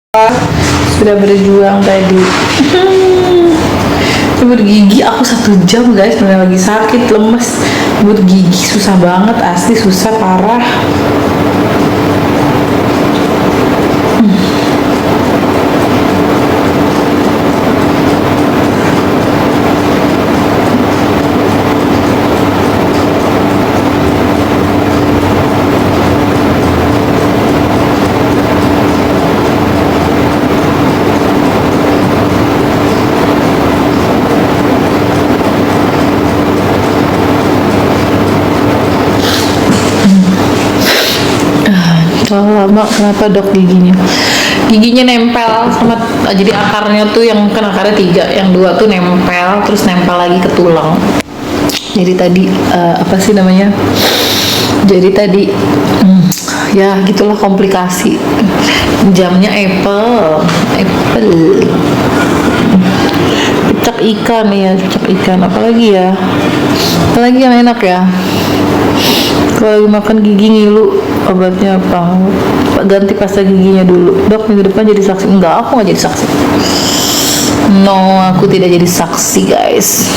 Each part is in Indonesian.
sudah berjuang tadi. Nyebut gigi aku 1 jam guys, bener lagi sakit, lemes. Nyebut gigi susah banget, asli susah parah. Lama kenapa dok giginya nempel sama, jadi akarnya tuh yang kan akarnya 3, yang 2 tuh nempel, terus nempel lagi ke tulang. Jadi tadi apa sih namanya, jadi tadi ya gitulah komplikasi. Jamnya apple pecak ikan ya, pecak ikan apalagi yang enak ya. Kalau lagi makan gigi ngilu, obatnya apa? Ganti pasta giginya dulu. Dok, minggu depan jadi saksi? Enggak, aku nggak jadi saksi. No, aku tidak jadi saksi guys.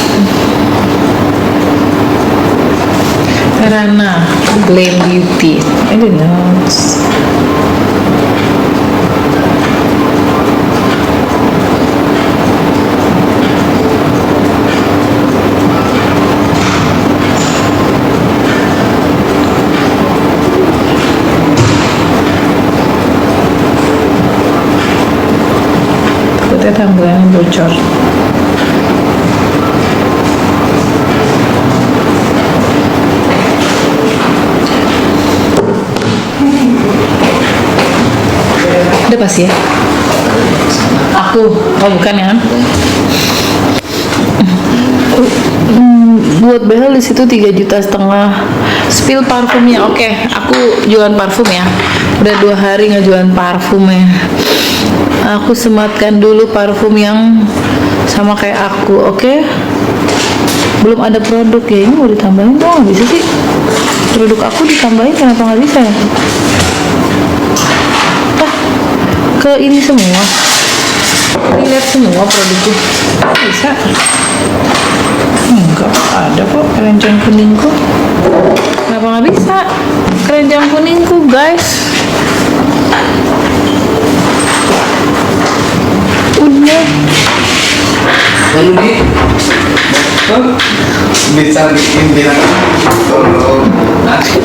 Karena Glam Beauty, I don't know. Tampilannya bocor. Udah pas ya? Aku, bukan ya? Buat behel di situ 3,5 juta. Spill parfumnya, oke. Aku jualan parfum ya. Udah 2 hari nggak jualan parfum ya. Aku sematkan dulu parfum yang sama kayak aku, oke? Belum ada produk ya, ini mau ditambahin dong, bisa sih? Produk aku ditambahin, kenapa nggak bisa ya? Ke ini semua, dilihat semua produkku, bisa? Enggak ada kok keranjang kuningku. Kenapa nggak bisa? Keranjang kuningku guys. Udah. Lalu bisa bikin bilang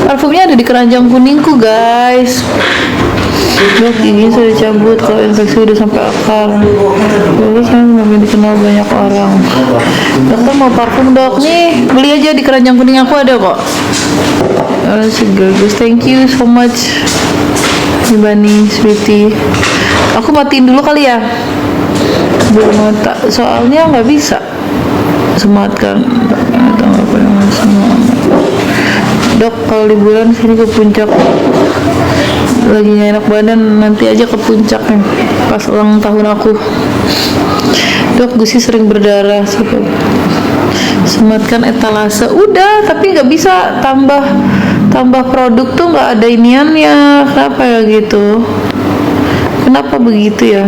parfumnya ada di keranjang kuningku guys. Dok, gigi sudah cabut, kalau infeksi udah sampai akar. Dulu saya belum dikenal banyak orang. Dokter mau parfum dok, nih beli aja di keranjang kuning aku ada kok. Segagus, thank you so much Ibani, sweetie. Aku matiin dulu kali ya. Belum mata, soalnya nggak bisa sematkan. Dok, kalau liburan sini ke puncak, lagi nggak enak badan, nanti aja ke puncaknya pas ulang tahun aku. Dok, gusi sering berdarah, sematkan etalase. Udah, tapi nggak bisa tambah produk tuh, nggak ada iniannya. Kenapa ya gitu? Kenapa begitu ya?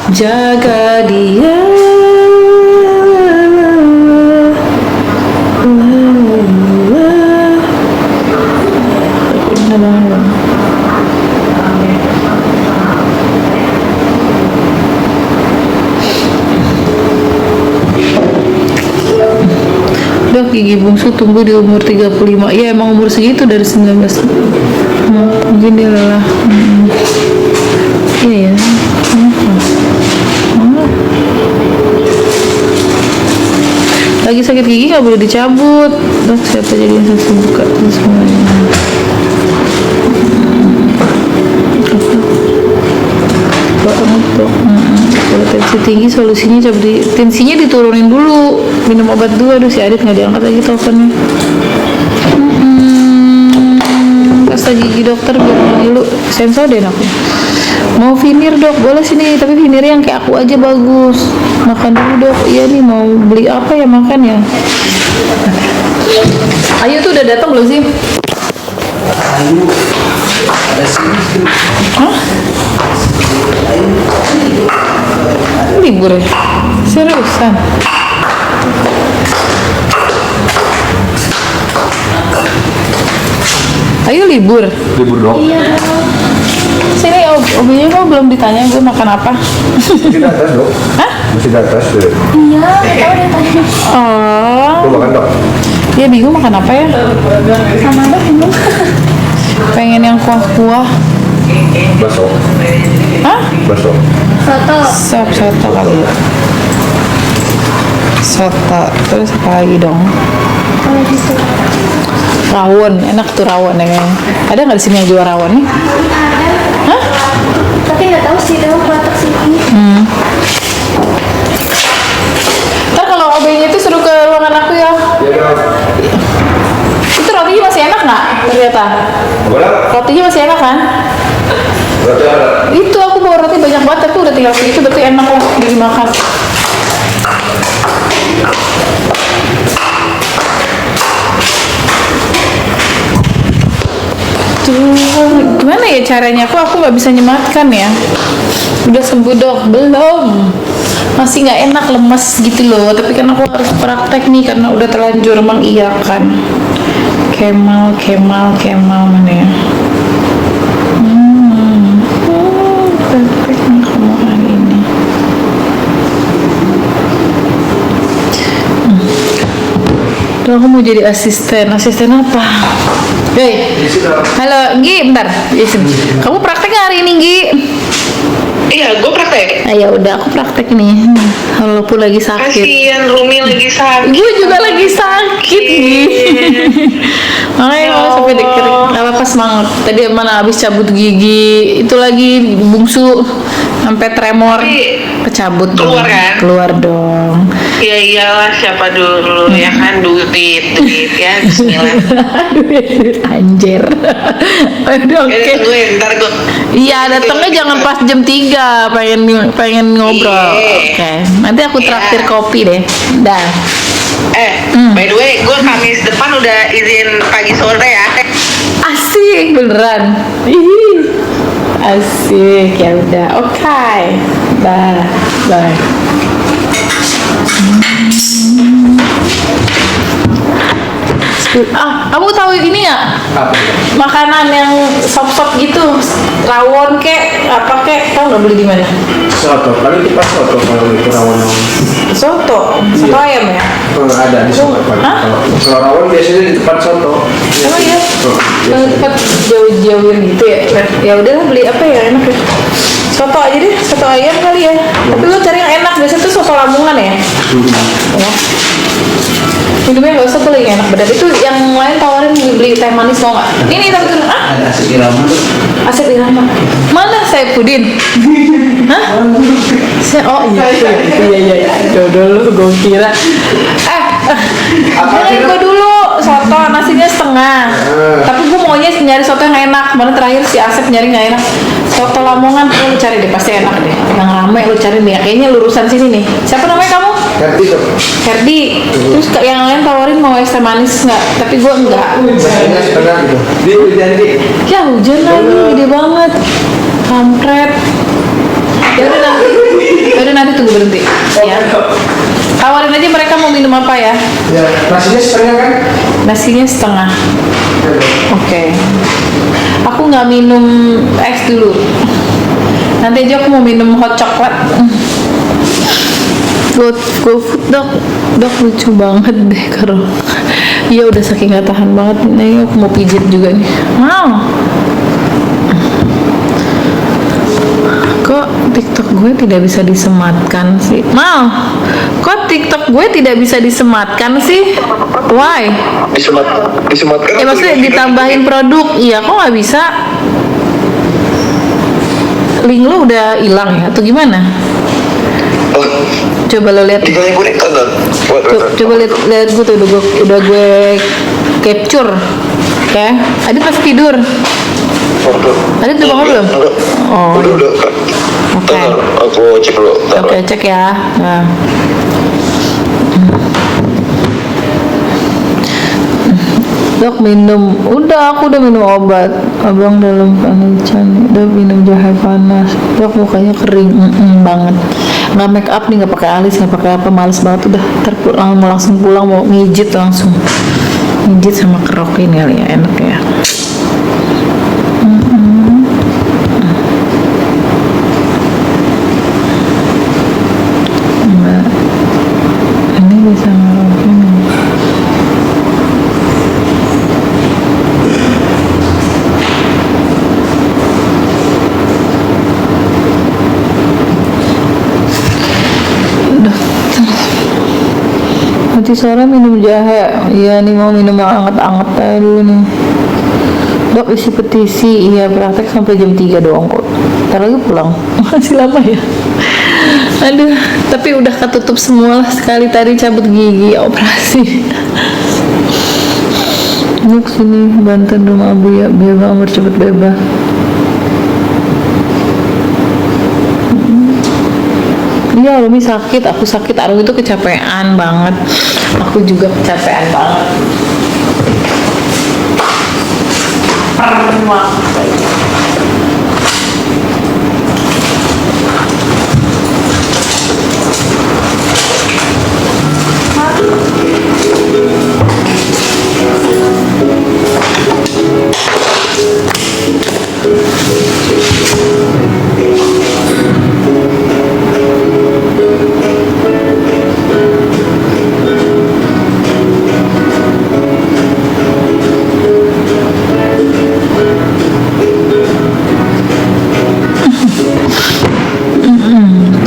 Jaga dia. Dok, gigi bungsu tumbuh di umur 35. Ya emang umur segitu dari 19. Mungkin dia lelah. Iya ya. Lagi sakit gigi nggak boleh dicabut. Dok, siapa jadi yang saya buka semuanya? Dok, kalau tensi tinggi solusinya cabut. Tensinya diturunin dulu, minum obat dulu. Aduh, si Adit nggak diangkat lagi teleponnya. Pasta gigi dokter biar ngilu, Sensodyne aku. Mau vinir dok, boleh sini, tapi vinir yang kayak aku aja bagus. Makan dulu dok. Iya nih, mau beli apa ya makan ya? Ayu tuh udah datang belum sih? Ayu ada sini. Hah? Libur ya? Seriusan? Ayo libur. Libur dong. Iya. Sini obinya kok belum ditanya gue makan apa? Masih di atas dong. Hah? Masih di atas deh. Iya, tahu dia tanya. Oh. Lu makan dong. Dia bingung makan apa ya? Sama ada bingung. Pengen yang kuah-kuah. Bakso. Hah? Bakso. Soto. Sop soto kali ya. Soto. Terus apa lagi dong? Kalau gitu. Rawon, enak tuh rawon ya kayaknya. Ada nggak di sini yang jual rawon nih? Ada. Hah? Tapi nggak tahu sih, tahu Klatek sini. Ntar kalau OB-nya itu suruh ke ruangan aku ya. Iya dong. Itu rotinya masih enak nggak? Ternyata. Boleh? Rotinya masih enak kan? Berarti ada. Itu aku bawa roti banyak banget, tapi udah tinggal segitu berarti enak lah dimakan. Tuh, gimana ya caranya? Aku nggak bisa nyematkan ya. Udah sembuh dok? Belum. Masih nggak enak, lemes gitu loh. Tapi kan aku harus praktek nih karena udah terlanjur mengiyakan. Kemal mana ya? Praktek nih kamu hari ini. Tuh, aku mau jadi asisten apa? Hei, halo, Gi, bentar. Kamu praktek nggak hari ini, Gi? Iya, gue praktek. Ah, ya udah, aku praktek nih. Walaupun lagi sakit. Kasian Rumi lagi sakit. Gue juga lagi sakit, Gi. Makanya Ya malah sampai deket. Allah. Gak apa-apa, semangat. Tadi mana habis cabut gigi. Itu lagi bungsu sampai tremor. Tapi Kecabut keluar dong. kan? Keluar dong. Ya iyalah, siapa dulu ya kan, duit ya, bismillah. Aduh, anjir. Udah oke. Ya gue ntar gue. Iya, datangnya jangan pas jam 3, pengen ngobrol. Iya. Oke. Nanti aku traktir Iya. kopi deh. Dah. By the way, gue Kamis depan udah izin pagi sore ya. Asik beneran. Ih. Asik, ya udah. Oke. Dah. Bye. Kamu tahu ini nggak? Apa? Makanan yang sop-sop gitu, rawon kek, apa kek, tahu nggak beli di mana? Soto. Paling kita soto kalau itu rawon. Soto ayam ya? Ada di soto. Hah? Kalau rawon biasanya di tempat soto. Emang ya? Oh, Kalau tempat jauh-jauhin gitu ya? Ya udahlah beli apa ya enak ya? Soto aja deh, soto ayam kali ya. Tapi lo cari yang enak, biasanya tuh soto Lamongan ya? Ya. Minumnya nggak usah beli yang enak bener. Itu yang lain tawarin beli teh manis mau nggak? Ini tapi tuh, Ada asik irama tuh. Asep Irama. Mana Saifuddin? Hah? Oh iya. Dulu gue kira. Jangan gue dulu soto nasinya setengah. Tapi gue maunya nyari soto yang enak. Mana terakhir si Asep nyari nggak enak. Soto Lamongan lu cari deh, pasti enak deh. Yang rame lu cari nih. Kayaknya lurusan sini nih. Siapa namanya kamu? Ganti tuh. Herdi. Terus yang lain tawarin mau es teh manis nggak? Tapi gue enggak. Biasanya setengah gitu. Di hujan di. Ya hujan lagi, gede banget. Kampret. Ya udah nanti tunggu berhenti. Ya. Tawarin aja mereka mau minum apa ya. Ya, nasinya setengah kan? Nasinya setengah. Oke. Aku nggak minum es dulu. Nanti aja aku mau minum hot coklat. GoFood dok lucu banget deh Karo. Iya udah saking gak tahan banget nih, aku mau pijit juga nih. Mau. Kok TikTok gue tidak bisa disematkan sih? Mau. Kok TikTok gue tidak bisa disematkan sih? Why? Disematkan Ya maksudnya ditambahin produk. Iya, kok nggak bisa? Link lu udah hilang ya atau gimana? Coba lo lihat. tinggal yang kuning kan Coba lihat gue tuh udah gue capture. Ya, Adit masih tidur. Adit udah bangun belum? Oh. udah kan. Oke. Bentar, aku cek dulu. Bentar. Oke, cek ya. Nah. Dok minum, udah aku udah minum obat. Abang dalam panican, udah minum jahe panas. Dok mukanya kering, banget. Nggak make up nih, nggak pakai alis, nggak pakai apa, males banget udah. Mau langsung pulang, mau mijit langsung. Mijit sama kerokin kali ya, enak ya. Mbak, ini bisa ngerokin ya. Nanti sore minum jahe. Iya nih mau minum yang anget-anget aja dulu nih. Dok isi petisi. Iya praktek sampai jam 3 doang kok. Ntar lagi pulang. Masih lama ya. Aduh, tapi udah ketutup semua lah. Sekali tadi cabut gigi operasi. Nuk sini Banten rumah Abu ya, biar Bang Amr cepet bebas. Iya, Arumi sakit, aku sakit. Arumi itu kecapean banget. Aku juga kecapean banget.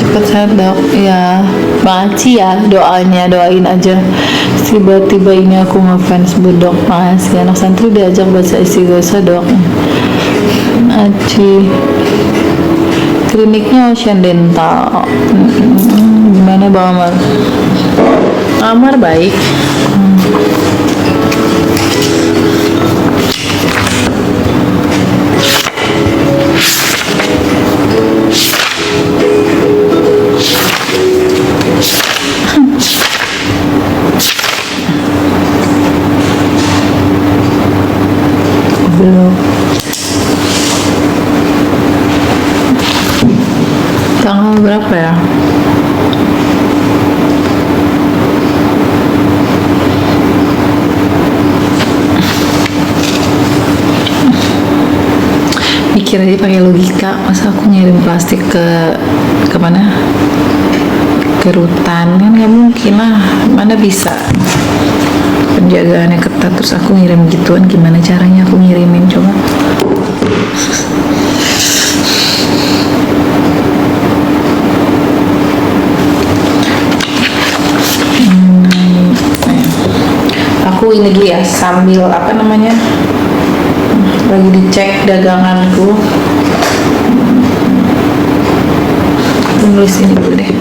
Cepet sehat dok. Ya makasih ya doanya, doain aja. Tiba-tiba ini aku ngefans budok. Makasih anak santri diajak baca istighosa dok. Aci kliniknya Ocean Dental. Gimana Bang Amar? Amar baik. Belum. Tanggal berapa ya? Mikir aja pakai logika. Masa aku ngirim plastik ke mana? Ke rutan kan nggak mungkin lah. Mana bisa? Penjagaannya ketat, terus aku ngirim gituan. Gimana caranya aku ngirimin, coba. Aku ini dulu ya, sambil apa namanya, lagi dicek daganganku. Aku nulis ini dulu deh.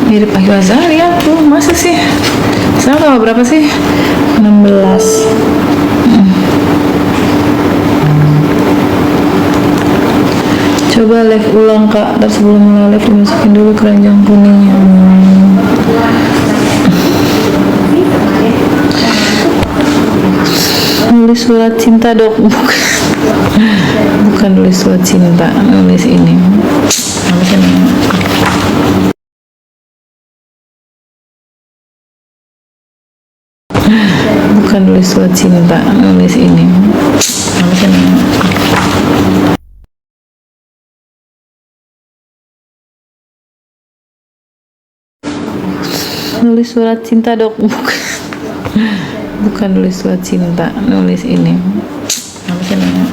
Mirip Pak Wazar ya tuh, masa sih? Sekarang tanggal berapa sih? 16. Coba live ulang kak, dan sebelum mulai live dimasukin dulu keranjang kuningnya. Nulis surat cinta dok, bukan nulis surat cinta, nulis ini. Apa sih namanya? Bukan nulis surat cinta, nulis ini. Apa sih namanya? Nulis surat cinta dok, bukan nulis surat cinta, nulis ini. Apa sih namanya?